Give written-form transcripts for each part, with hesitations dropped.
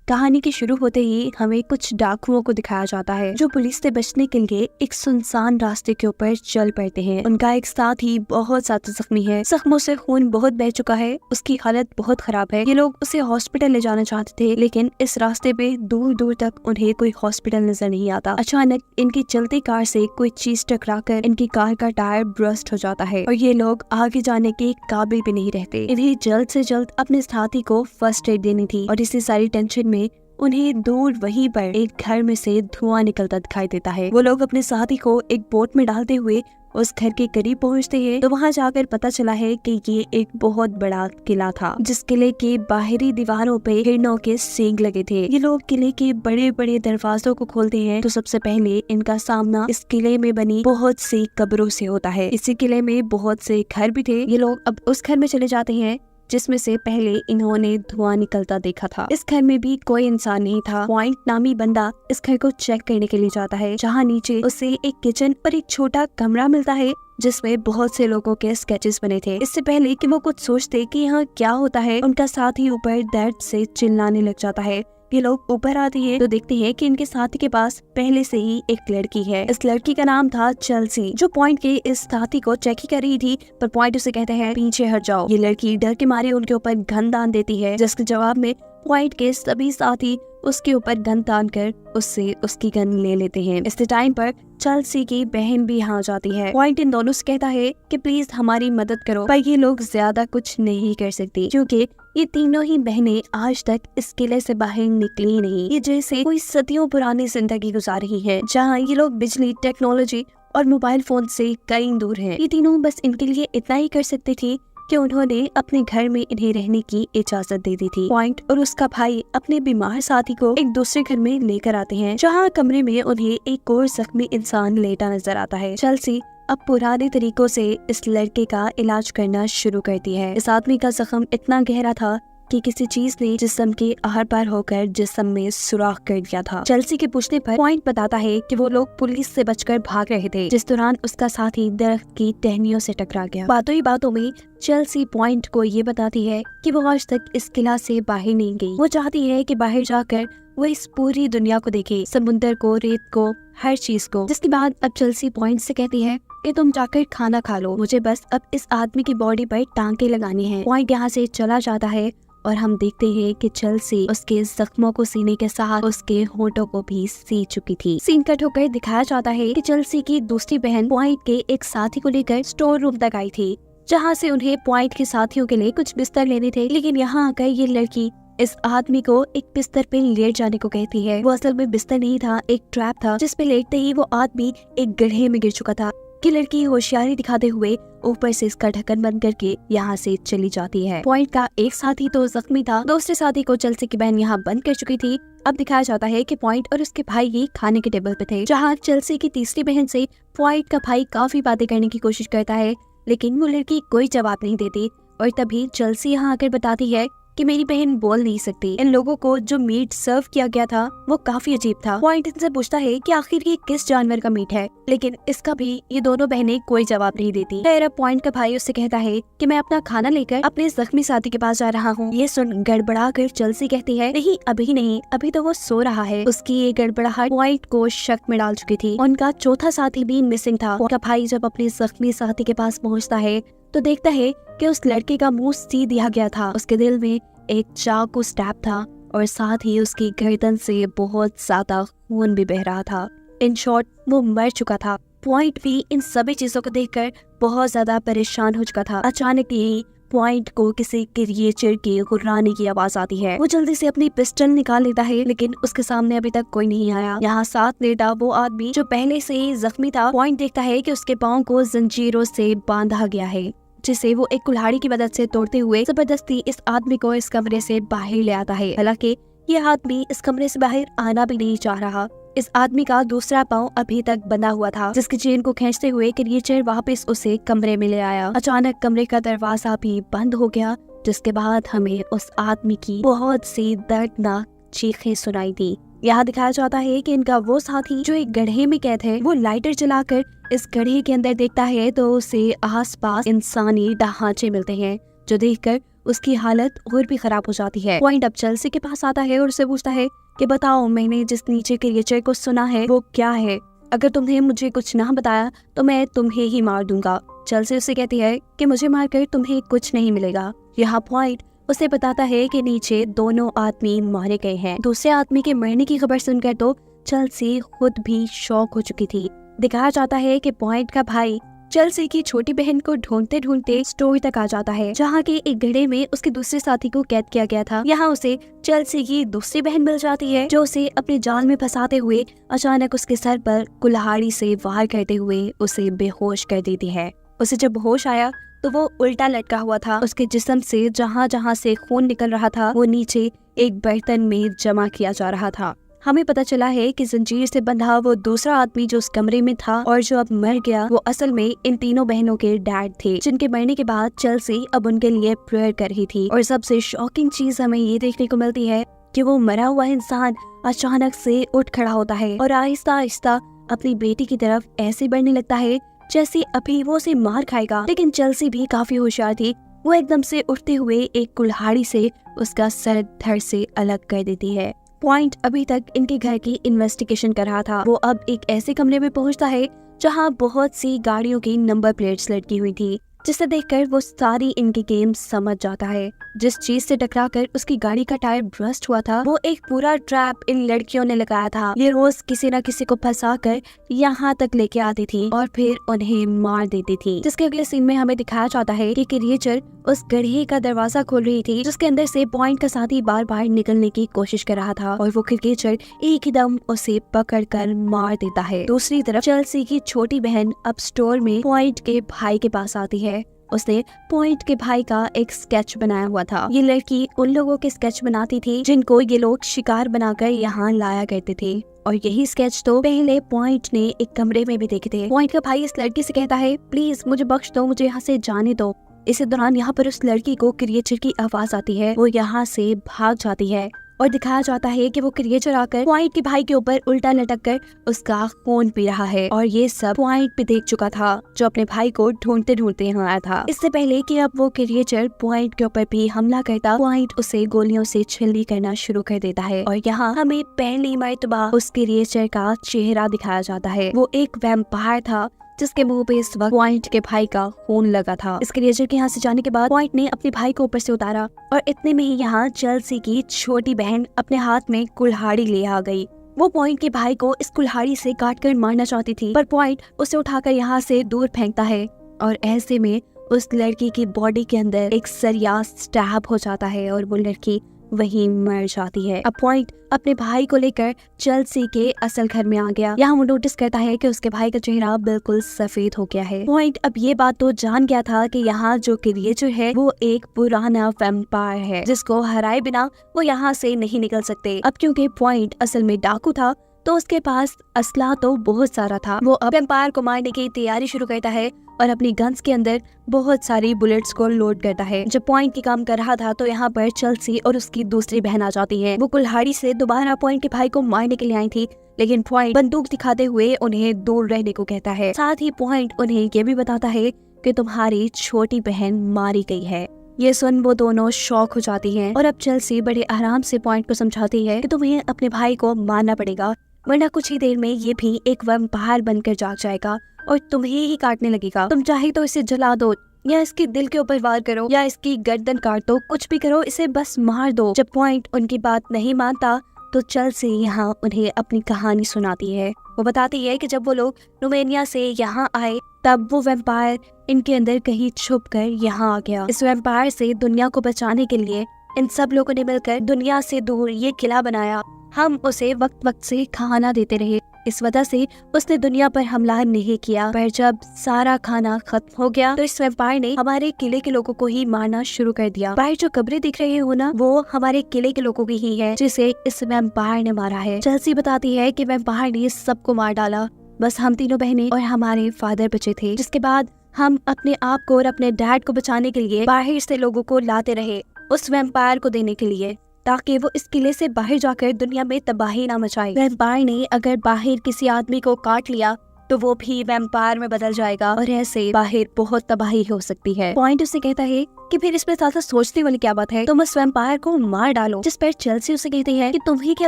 कहानी के शुरू होते ही हमें कुछ डाकुओं को दिखाया जाता है जो पुलिस से बचने के लिए एक सुनसान रास्ते के ऊपर चल पड़ते हैं। उनका एक साथी बहुत ज्यादा जख्मी है, जख्मों से खून बहुत बह चुका है, उसकी हालत बहुत खराब है। ये लोग उसे हॉस्पिटल ले जाना चाहते थे, लेकिन इस रास्ते पे दूर दूर तक उन्हें कोई हॉस्पिटल नजर नहीं आता। अचानक इनकी चलती कार से कोई चीज टकराकर इनकी कार का टायर ब्रस्ट हो जाता है और ये लोग आगे जाने के काबिल भी नहीं रहते। इन्हें जल्द से जल्द अपने साथी को फर्स्ट एड देनी थी और इसी सारी टेंशन में उन्हें दूर वहीं पर एक घर में से धुआं निकलता दिखाई देता है। वो लोग अपने साथी को एक बोट में डालते हुए उस घर के करीब पहुंचते हैं तो वहां जाकर पता चला है कि ये एक बहुत बड़ा किला था, जिस किले के बाहरी दीवारों पे हिरणों के सींग लगे थे। ये लोग किले के बड़े बड़े दरवाजों को खोलते हैं तो सबसे पहले इनका सामना इस किले में बनी बहुत सी कब्रों से होता है। इसी किले में बहुत से घर भी थे। ये लोग अब उस घर में चले जाते हैं जिसमें से पहले इन्होंने धुआं निकलता देखा था। इस घर में भी कोई इंसान नहीं था। पॉइंट नामी बंदा इस घर को चेक करने के लिए जाता है, जहाँ नीचे उसे एक किचन और एक छोटा कमरा मिलता है जिसमें बहुत से लोगों के स्केचेस बने थे। इससे पहले कि वो कुछ सोचते कि यहाँ क्या होता है, उनका साथी ऊपर दर्द से चिल्लाने लग जाता है। ये लोग ऊपर आते हैं तो देखते हैं कि इनके साथी के पास पहले से ही एक लड़की है। इस लड़की का नाम था चेल्सी, जो पॉइंट के इस साथी को चेक ही कर रही थी, पर पॉइंट उसे कहते हैं पीछे हट जाओ। ये लड़की डर के मारे उनके ऊपर गन तान देती है, जिसके जवाब में पॉइंट के सभी साथी उसके ऊपर गन तान कर उससे उसकी गन ले लेते हैं। इस टाइम पर चेल्सी की बहन भी यहाँ जाती है। पॉइंट इन दोनों से कहता है कि प्लीज हमारी मदद करो, पर ये लोग ज्यादा कुछ नहीं कर सकती क्योंकि ये तीनों ही बहनें आज तक इस किले से बाहर निकली ही नहीं। ये जैसे कोई सदियों पुरानी जिंदगी गुजार रही है, जहाँ ये लोग बिजली, टेक्नोलॉजी और मोबाइल फोन से कई दूर हैं। ये तीनों बस इनके लिए इतना ही कर सकती थी कि उन्होंने अपने घर में इन्हें रहने की इजाजत दे दी थी। पॉइंट और उसका भाई अपने बीमार साथी को एक दूसरे घर में लेकर आते हैं, जहाँ कमरे में उन्हें एक और जख्मी इंसान लेटा नजर आता है। चेल्सी अब पुराने तरीकों से इस लड़के का इलाज करना शुरू करती है। इस आदमी का जख्म इतना गहरा था कि किसी चीज ने जिस्म के आर पार होकर जिस्म में सुराख कर दिया था। चेल्सी के पूछने पर पॉइंट बताता है कि वो लोग पुलिस से बचकर भाग रहे थे, जिस दौरान उसका साथी दरख्त की टहनियों से टकरा गया। बातों ही बातों में चेल्सी पॉइंट को ये बताती है कि वो आज तक इस किला से बाहर नहीं गई। वो चाहती है कि बाहर जाकर वो इस पूरी दुनिया को देखे, समुद्र को, रेत को, हर चीज को। जिसके बाद अब चेल्सी पॉइंट से कहती है कि तुम जाकर खाना खा लो, मुझे बस अब इस आदमी की बॉडी पर टांके लगानी है। पॉइंट यहाँ से चला जाता है और हम देखते हैं कि चेल्सी उसके जख्मों को सीने के साथ उसके होठों को भी सी चुकी थी। सीन कट होकर दिखाया जाता है कि चेल्सी की दूसरी बहन पॉइंट के एक साथी को लेकर स्टोर रूम तक आई थी, जहाँ से उन्हें पॉइंट के साथियों के लिए कुछ बिस्तर लेने थे। लेकिन यहाँ आकर ये लड़की इस आदमी को एक बिस्तर पे लेट जाने को कहती है। वो असल में बिस्तर नहीं था, एक ट्रैप था, जिसपे लेटते ही वो आदमी एक गड्ढे में गिर चुका था। कि लड़की होशियारी दिखाते हुए ऊपर से इसका ढक्कन बंद करके यहाँ से चली जाती है। पॉइंट का एक साथी तो जख्मी था, दूसरे साथी को चेल्सी की बहन यहाँ बंद कर चुकी थी। अब दिखाया जाता है कि पॉइंट और उसके भाई ये खाने के टेबल पे थे, जहाँ चेल्सी की तीसरी बहन से पॉइंट का भाई काफी बातें करने की कोशिश करता है, लेकिन वो लड़की कोई जवाब नहीं देती। और तभी चेल्सी यहाँ आकर बताती है कि मेरी बहन बोल नहीं सकती। इन लोगों को जो मीट सर्व किया गया था वो काफी अजीब था। पॉइंट इनसे पूछता है कि आखिर ये किस जानवर का मीट है, लेकिन इसका भी ये दोनों बहनें कोई जवाब नहीं देती। फिर अब पॉइंट का भाई उससे कहता है कि मैं अपना खाना लेकर अपने जख्मी साथी के पास जा रहा हूँ। ये सुन गड़बड़ा कर चेल्सी कहती है नहीं, अभी नहीं, अभी तो वो सो रहा है। उसकी ये गड़बड़ाहट पॉइंट को शक में डाल चुकी थी। उनका चौथा साथी भी मिसिंग था। उनका भाई जब अपने जख्मी साथी के पास पहुँचता है तो देखता है कि उस लड़के का मुंह सी दिया गया था। उसके दिल में एक चाकू स्टैब था और साथ ही उसकी गर्दन से बहुत ज्यादा खून भी बह रहा था। इन शॉर्ट वो मर चुका था। पॉइंट भी इन सभी चीजों को देखकर बहुत ज्यादा परेशान हो चुका था। अचानक ही पॉइंट को किसी क्रिएचर के गुर्राने की आवाज आती है। वो जल्दी से अपनी पिस्टल निकाल लेता है, लेकिन उसके सामने अभी तक कोई नहीं आया। यहाँ साथ लेटा वो आदमी जो पहले से ही जख्मी था, पॉइंट देखता है कि उसके पाँव को जंजीरों से बांधा गया है, जिसे वो एक कुल्हाड़ी की मदद से तोड़ते हुए जबरदस्ती इस आदमी को इस कमरे से बाहर ले आता है। हालांकि ये आदमी इस कमरे से बाहर आना भी नहीं चाह रहा। इस आदमी का दूसरा पाँव अभी तक बंधा हुआ था, जिसकी चेन को खींचते हुए क्रिएचर वापस उसे कमरे में ले आया। अचानक कमरे का दरवाजा भी बंद हो गया, जिसके बाद हमें उस आदमी की बहुत सी दर्दनाक चीखें सुनाई दी। यहाँ दिखाया जाता है कि इनका वो साथी जो एक गड्ढे में कैद है, वो लाइटर जलाकर इस गड्ढे के अंदर देखता है तो उसे आसपास इंसानी ढांचे मिलते हैं, जो देखकर उसकी हालत और भी खराब हो जाती है। पॉइंट अब चेल्सी के पास आता है और उसे पूछता है कि बताओ, मैंने जिस नीचे क्रिएचर को सुना है वो क्या है? अगर तुमने मुझे कुछ ना बताया तो मैं तुम्हें ही मार दूंगा। चेल्सी उसे कहती है कि मुझे मारकर तुम्हें कुछ नहीं मिलेगा। यहाँ पॉइंट उसे बताता है कि नीचे दोनों आदमी मारे गए हैं। दूसरे आदमी के मरने की खबर सुनकर तो चेल्सी खुद भी शॉक हो चुकी थी। दिखाया जाता है कि पॉइंट का भाई चेल्सी की छोटी बहन को ढूंढते ढूंढते स्टोर तक आ जाता है, जहाँ के एक घड़े में उसके दूसरे साथी को कैद किया गया था। यहाँ उसे चेल्सी की दूसरी बहन मिल जाती है, जो उसे अपने जाल में फंसाते हुए अचानक उसके सर पर कुल्हाड़ी से वार करते हुए उसे बेहोश कर देती है। उसे जब होश आया तो वो उल्टा लटका हुआ था। उसके जिस्म से जहाँ जहाँ से खून निकल रहा था वो नीचे एक बर्तन में जमा किया जा रहा था। हमें पता चला है कि जंजीर से बंधा वो दूसरा आदमी जो उस कमरे में था और जो अब मर गया, वो असल में इन तीनों बहनों के डैड थे, जिनके मरने के बाद चेल्सी अब उनके लिए प्रेयर कर रही थी। और सबसे शॉकिंग चीज हमें ये देखने को मिलती है कि वो मरा हुआ इंसान अचानक से उठ खड़ा होता है और आहिस्ता आहिस्ता अपनी बेटी की तरफ ऐसे बढ़ने लगता है जैसे अभी वो उसे मार खाएगा। लेकिन चेल्सी भी काफी होशियार थी। वो एकदम से उठते हुए एक कुल्हाड़ी से उसका सर धड़ से अलग कर देती है। पॉइंट अभी तक इनके घर की इन्वेस्टिगेशन कर रहा था। वो अब एक ऐसे कमरे में पहुंचता है जहां बहुत सी गाड़ियों की नंबर प्लेट्स लटकी हुई थी, जिसे देखकर वो सारी इनकी गेम समझ जाता है। जिस चीज से टकराकर उसकी गाड़ी का टायर ब्रस्ट हुआ था वो एक पूरा ट्रैप इन लड़कियों ने लगाया था। ये रोज किसी न किसी को फंसाकर यहाँ तक लेके आती थी और फिर उन्हें मार देती थी। जिसके अगले सीन में हमें दिखाया जाता है कि क्रिएचर उस गड्ढे का दरवाजा खोल रही थी, जिसके अंदर से पॉइंट का साथी बार बार निकलने की कोशिश कर रहा था और वो क्रिएचर एकदम उसे पकड़कर मार देता है। दूसरी तरफ चेल्सी की छोटी बहन अब स्टोर में पॉइंट के भाई के पास आती है। उसने पॉइंट के भाई का एक स्केच बनाया हुआ था। ये लड़की उन लोगों के स्केच बनाती थी जिनको ये लोग शिकार बनाकर यहाँ लाया करते थे, और यही स्केच तो पहले पॉइंट ने एक कमरे में भी देखे थे। पॉइंट का भाई इस लड़की से कहता है, प्लीज मुझे बख्श दो, मुझे यहाँ से जाने दो। इसी दौरान यहाँ पर उस लड़की को क्रिएचर की आवाज आती है। वो यहाँ से भाग जाती है और दिखाया जाता है कि वो क्रिएचर आकर पॉइंट के भाई के ऊपर उल्टा लटक कर उसका खून पी रहा है। और ये सब पॉइंट भी देख चुका था, जो अपने भाई को ढूंढते ढूंढते यहाँ आया था। इससे पहले कि अब वो क्रिएचर पॉइंट के ऊपर भी हमला करता, पॉइंट उसे गोलियों से छिल्ली करना शुरू कर देता है। और यहाँ हमें पहली मर्तबा उस क्रिएचर का चेहरा दिखाया जाता है। वो एक वैम्पायर था जिसके मुंह पे इस वक्त पॉइंट के भाई का खून लगा था। इस क्रिएचर के यहाँ से जाने के बाद पॉइंट ने अपने भाई को ऊपर से उतारा और इतने में ही यहाँ चेल्सी की छोटी बहन अपने हाथ में कुल्हाड़ी ले आ गई। वो पॉइंट के भाई को इस कुल्हाड़ी से काटकर मारना चाहती थी, पर पॉइंट उसे उठाकर यहाँ से दूर फेंकता है और ऐसे में उस लड़की की बॉडी के अंदर एक सरिया स्टैब हो जाता है और वो लड़की वहीं मर जाती है। अब पॉइंट अपने भाई को लेकर चेल्सी के असल घर में आ गया। यहाँ वो नोटिस करता है कि उसके भाई का चेहरा बिल्कुल सफेद हो गया है। पॉइंट अब ये बात तो जान गया था कि यहाँ जो क्रिएचर है वो एक पुराना वैम्पायर है, जिसको हराए बिना वो यहाँ से नहीं निकल सकते। अब क्योंकि पॉइंट असल में डाकू था तो उसके पास असला तो बहुत सारा था। वो अब वैम्पायर को मारने की तैयारी शुरू करता है और अपनी गन्स के अंदर बहुत सारी बुलेट्स को लोड करता है। जब पॉइंट की काम कर रहा था तो यहाँ पर चेल्सी और उसकी दूसरी बहन आ जाती है। वो कुल्हाड़ी से दोबारा पॉइंट के भाई को मारने के लिए आई थी, लेकिन पॉइंट बंदूक दिखाते हुए उन्हें दूर रहने को कहता है। साथ ही पॉइंट उन्हें ये भी बताता है कि तुम्हारी छोटी बहन मारी गई है। ये सुन वो दोनों शॉक हो जाती हैं और अब चेल्सी बड़े आराम से पॉइंट को समझाती है कि तुम्हें अपने भाई को मारना पड़ेगा, वरना कुछ ही देर में ये भी एक वैम्पायर बनकर जाग जाएगा और तुम्हें ही काटने लगेगा। तुम चाहे तो इसे जला दो या इसके दिल के ऊपर वार करो या इसकी गर्दन काट दो, कुछ भी करो, इसे बस मार दो। जब पॉइंट उनकी बात नहीं मानता तो चेल्सी यहाँ उन्हें अपनी कहानी सुनाती है। वो बताती है कि जब वो लोग रोमानिया से यहाँ आए तब वो वैम्पायर इनके अंदर कहीं छुप कर यहाँ आ गया। इस वैम्पायर से दुनिया को बचाने के लिए इन सब लोगों ने मिलकर दुनिया से दूर ये किला बनाया। हम उसे वक्त वक्त से खाना देते रहे, इस वजह से उसने दुनिया पर हमला नहीं किया। पर जब सारा खाना खत्म हो गया तो इस वैम्पायर ने हमारे किले के लोगों को ही मारना शुरू कर दिया। बाहर जो कब्रें दिख रही हो ना, वो हमारे किले के लोगों की ही है जिसे इस वैम्पायर ने मारा है। चेल्सी बताती है कि वैम्पायर ने सबको मार डाला, बस हम तीनों बहनें और हमारे फादर बचे थे। जिसके बाद हम अपने आप को और अपने डैड को बचाने के लिए बाहर से लोगों को लाते रहे उस वैम्पायर को देने के लिए, ताकि वो इस किले से बाहर जाकर दुनिया में तबाही ना मचाए। वैम्पायर ने अगर बाहर किसी आदमी को काट लिया तो वो भी वैम्पायर में बदल जाएगा और ऐसे बाहर बहुत तबाही हो सकती है। पॉइंट उसे कहता है कि फिर इसमें ज्यादा सोचने वाली क्या बात है, तुम उस वैम्पायर को मार डालो। जिस पर चेल्सी उसे कहती है कि तुम्हें क्या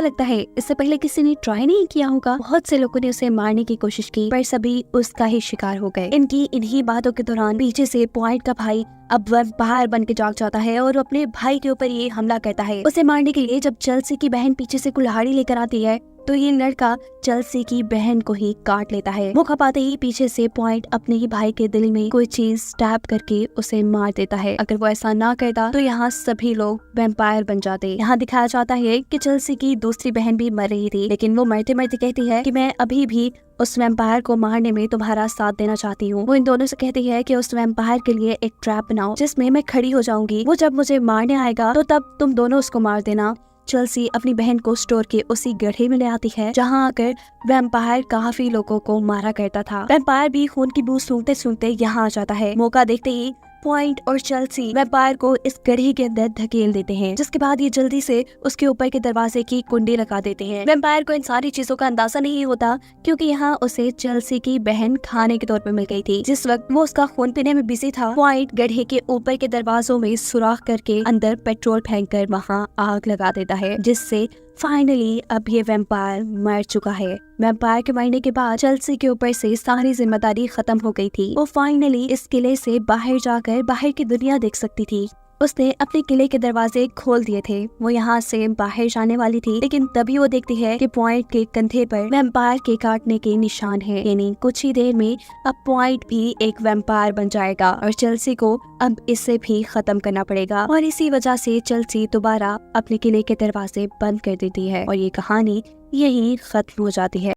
लगता है इससे पहले किसी ने ट्राई नहीं किया होगा। बहुत से लोगों ने उसे मारने की कोशिश की पर सभी उसका ही शिकार हो गए। इनकी इन्हीं बातों के दौरान पीछे से पॉइंट का भाई अब वैम्पायर बन के जाग जाता है और अपने भाई के ऊपर ये हमला करता है उसे मारने के लिए। जब चेल्सी की बहन पीछे से कुल्हाड़ी लेकर आती है तो ये लड़का चेल्सी की बहन को ही काट लेता है। मौका पाते ही पीछे से पॉइंट अपने ही भाई के दिल में कोई चीज स्टैब करके उसे मार देता है। अगर वो ऐसा ना करता तो यहाँ सभी लोग वैम्पायर बन जाते। यहाँ दिखाया जाता है कि चेल्सी की दूसरी बहन भी मर रही थी, लेकिन वो मरते मरते कहती है कि मैं अभी भी उस वैम्पायर को मारने में तुम्हारा साथ देना चाहती हूँ। वो इन दोनों से कहती है कि उस वैम्पायर के लिए एक ट्रैप बनाओ जिसमें मैं खड़ी हो जाऊंगी। वो जब मुझे मारने आएगा तो तब तुम दोनों उसको मार देना। चेल्सी अपनी बहन को स्टोर के उसी गड्ढे में ले आती है जहाँ आकर वैम्पायर काफी लोगों को मारा करता था। वैम्पायर भी खून की बू सूंघते सूंघते यहाँ आ जाता है। मौका देखते ही पॉइंट और चेल्सी वैम्पायर को इस गड्ढे के अंदर धकेल देते हैं, जिसके बाद ये जल्दी से उसके ऊपर के दरवाजे की कुंडी लगा देते हैं। वैम्पायर को इन सारी चीजों का अंदाजा नहीं होता क्योंकि यहाँ उसे चेल्सी की बहन खाने के तौर पर मिल गई थी। जिस वक्त वो उसका खून पीने में बिजी था, पॉइंट गड्ढे के ऊपर के दरवाजों में सुराख करके अंदर पेट्रोल फेंककर वहाँ आग लगा देता है, जिससे फाइनली अब ये वैम्पायर मर चुका है। वैम्पायर के मरने के बाद चेल्सी के ऊपर से सारी जिम्मेदारी खत्म हो गई थी। वो फाइनली इस किले से बाहर जाकर बाहर की दुनिया देख सकती थी। उसने अपने किले के दरवाजे खोल दिए थे। वो यहाँ से बाहर जाने वाली थी, लेकिन तभी वो देखती है कि पॉइंट के कंधे पर वैम्पायर के काटने के निशान है। यानी कुछ ही देर में अब पॉइंट भी एक वैम्पायर बन जाएगा और चेल्सी को अब इसे भी खत्म करना पड़ेगा। और इसी वजह से चेल्सी दोबारा अपने किले के दरवाजे बंद कर देती है और ये कहानी यही खत्म हो जाती है।